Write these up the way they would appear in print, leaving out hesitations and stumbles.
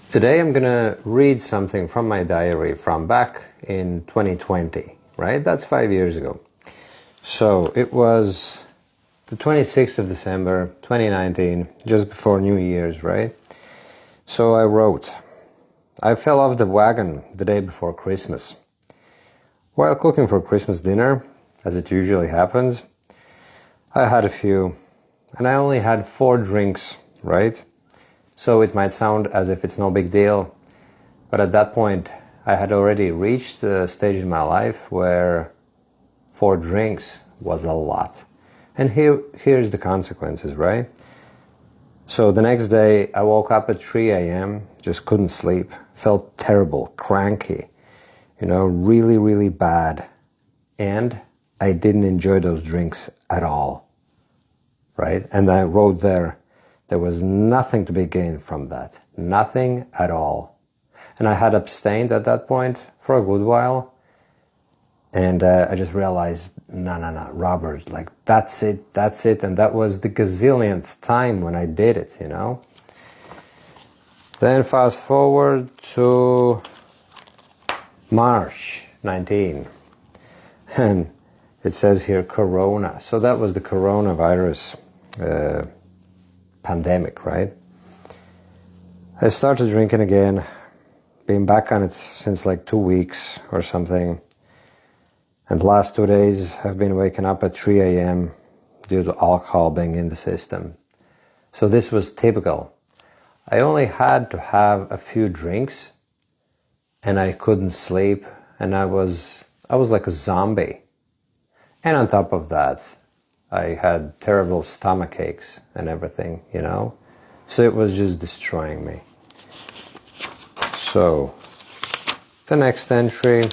Today I'm gonna read something from my diary from back in 2020, right? That's 5 years ago. So it was the 26th of December 2019, just before New Year's, right? So I wrote, I fell off the wagon the day before Christmas. While cooking for Christmas dinner, as it usually happens, I had a few, and I only had 4 drinks, right? So it might sound as if it's no big deal, but at that point I had already reached a stage in my life where 4 drinks was a lot. And here's the consequences, right? So the next day I woke up at 3 a.m., just couldn't sleep, felt terrible, cranky, really, really bad. And I didn't enjoy those drinks at all, right? And I wrote there was nothing to be gained from that. Nothing at all. And I had abstained at that point for a good while. And I just realized, no, Robert, like, that's it. And that was the gazillionth time when I did it, Then fast forward to March 19. And it says here, Corona. So that was the coronavirus pandemic, right? I started drinking again, been back on it since like 2 weeks or something. And the last 2 days I've been waking up at 3 a.m. due to alcohol being in the system. So this was typical. I only had to have a few drinks and I couldn't sleep, and I was like a zombie. And on top of that, I had terrible stomach aches and everything, So it was just destroying me. So, the next entry,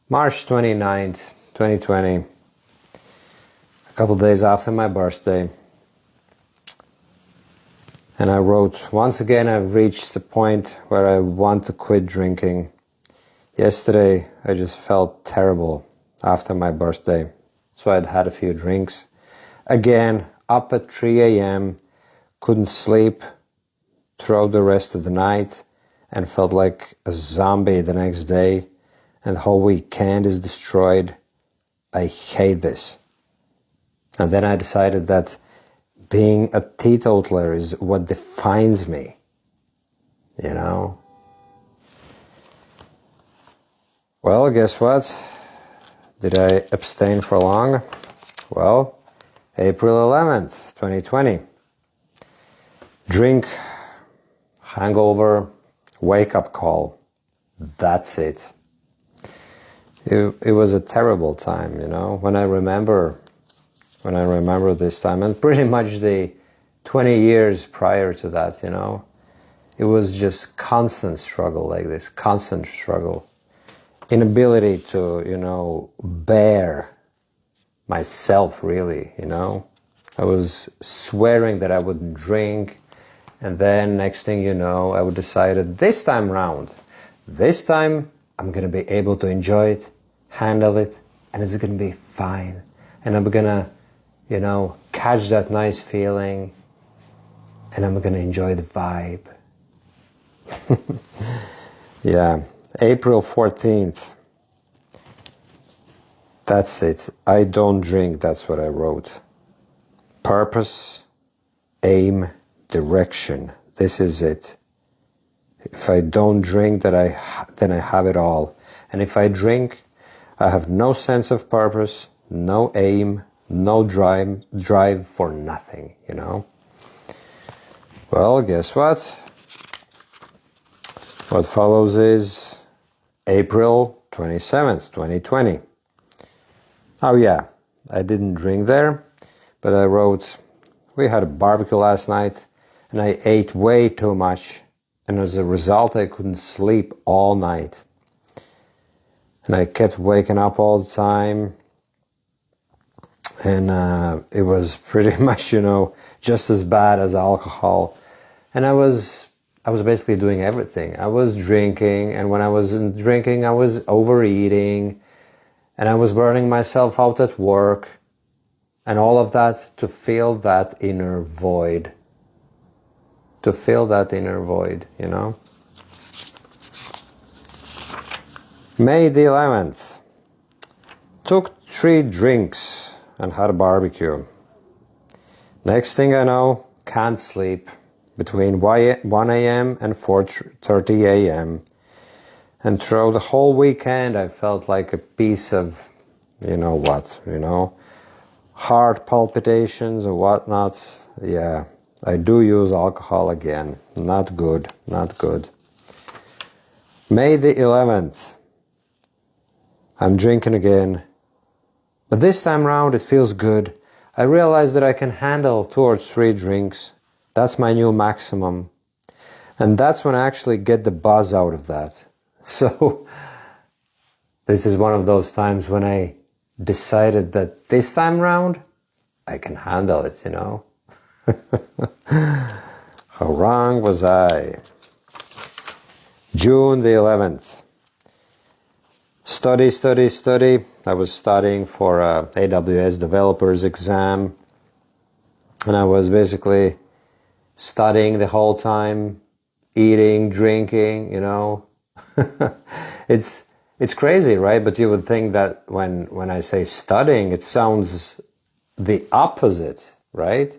March 29th, 2020, a couple days after my birthday. And I wrote, once again I've reached the point where I want to quit drinking. Yesterday I just felt terrible after my birthday. So I'd had a few drinks. Again, up at 3 a.m., couldn't sleep throughout the rest of the night and felt like a zombie the next day, and the whole weekend is destroyed. I hate this. And then I decided that being a teetotaler is what defines me, Well, guess what? Did I abstain for long? Well, April 11th, 2020. Drink, hangover, wake-up call. That's it. It was a terrible time, when I remember this time, and pretty much the 20 years prior to that, it was just constant struggle like this, constant struggle. Inability to, bear myself, really, I was swearing that I wouldn't drink, and then next thing you know, I would decide that this time I'm going to be able to enjoy it, handle it, and it's going to be fine. And I'm going to, catch that nice feeling, and I'm going to enjoy the vibe. Yeah. April 14th. That's it. I don't drink. That's what I wrote. Purpose, aim, direction. This is it. If I don't drink, then I have it all. And if I drink, I have no sense of purpose, no aim, no drive for nothing, Well, guess what? What follows is April 27th, 2020. Oh yeah, I didn't drink there, but I wrote, we had a barbecue last night and I ate way too much, and as a result I couldn't sleep all night. And I kept waking up all the time, and it was pretty much, just as bad as alcohol. And I was basically doing everything. I was drinking, and when I wasn't drinking, I was overeating, and I was burning myself out at work, and all of that to fill that inner void, to fill that inner void, you know. May the 11th. Took 3 drinks and had a barbecue. Next thing I know, can't sleep between 1 a.m. and 4:30 a.m. And throughout the whole weekend, I felt like a piece of, heart palpitations and whatnot. Yeah, I do use alcohol again. Not good, not good. May the 11th. I'm drinking again. But this time around, it feels good. I realize that I can handle 2 or 3 drinks. That's my new maximum. And that's when I actually get the buzz out of that. So, this is one of those times when I decided that this time around, I can handle it, you know. How wrong was I? June the 11th. Study. I was studying for a AWS developers exam. And I was basically studying the whole time, eating, drinking, you know. It's crazy, right? But you would think that when I say studying, it sounds the opposite, right?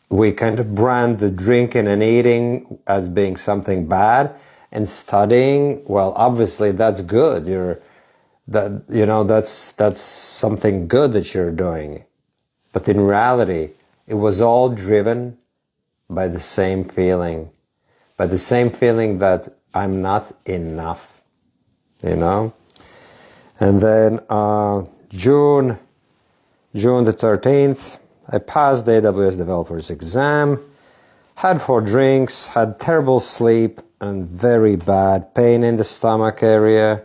We kind of brand the drinking and eating as being something bad, and studying, well, obviously that's good. That's something good that you're doing. But in reality, it was all driven by the same feeling, that I'm not enough, you know? And then June the 13th, I passed the AWS developers exam, had 4 drinks, had terrible sleep and very bad pain in the stomach area.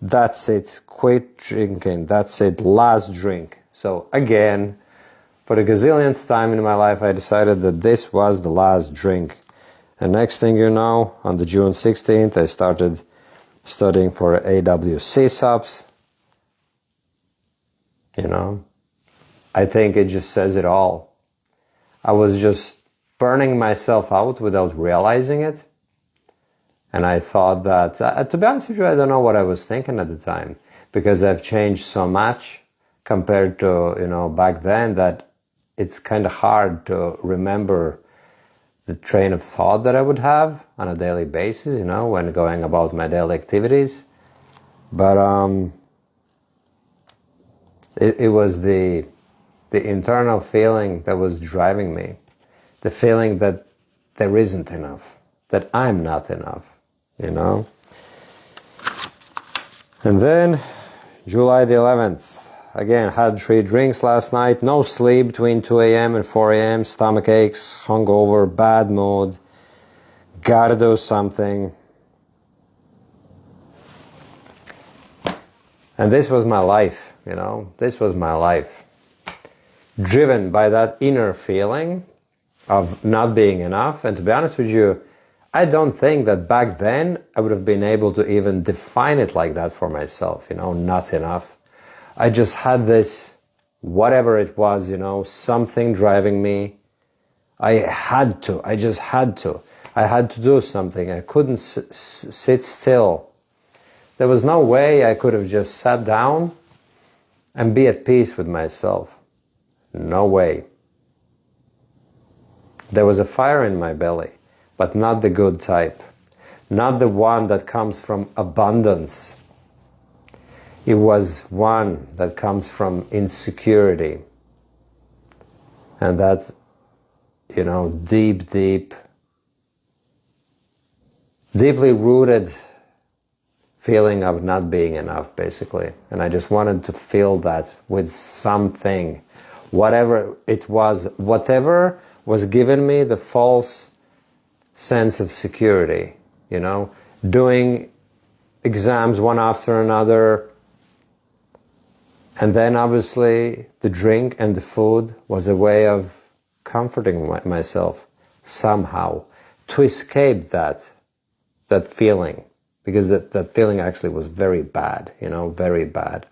That's it, quit drinking, that's it, last drink. So again, for the gazillionth time in my life, I decided that this was the last drink. And next thing you know, on the June 16th, I started studying for AWS CSOPs. You know, I think it just says it all. I was just burning myself out without realizing it. And I thought that, to be honest with you, I don't know what I was thinking at the time, because I've changed so much compared to, back then, that it's kind of hard to remember the train of thought that I would have on a daily basis, when going about my daily activities. But it was the internal feeling that was driving me, the feeling that there isn't enough, that I'm not enough, And then July the 11th. Again, had 3 drinks last night, no sleep between 2 a.m. and 4 a.m., stomach aches, hungover, bad mood, gotta do something. And this was my life, this was my life. Driven by that inner feeling of not being enough. And to be honest with you, I don't think that back then I would have been able to even define it like that for myself, not enough. I just had this, whatever it was, something driving me. I just had to. I had to do something. I couldn't sit still. There was no way I could have just sat down and be at peace with myself. No way. There was a fire in my belly, but not the good type. Not the one that comes from abundance. It was one that comes from insecurity. And that, deeply rooted feeling of not being enough, basically. And I just wanted to feel that with something. Whatever it was, whatever was giving me the false sense of security, doing exams one after another. And then obviously the drink and the food was a way of comforting myself somehow, to escape that feeling, because that feeling actually was very bad, very bad.